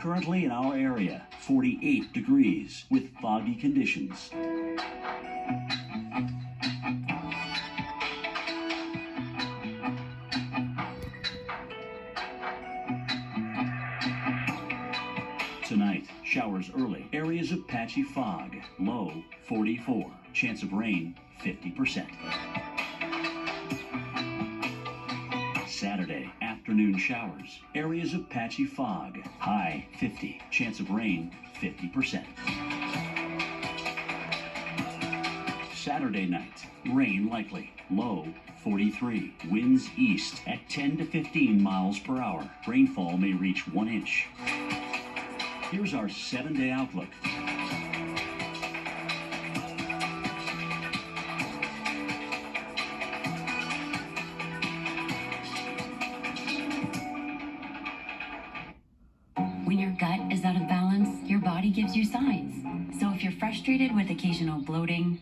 Currently in our area, 48 degrees with foggy conditions. Tonight, showers early. Areas of patchy fog. Low 44. Chance of rain 50%. Saturday, afternoon showers. Areas of patchy fog. High 50. Chance of rain 50%. Saturday night, rain likely. Low 43. Winds east at 10 to 15 miles per hour. Rainfall may reach 1 inch. Here's our 7-day outlook. When your gut is out of balance, your body gives you signs. So if you're frustrated with occasional bloating,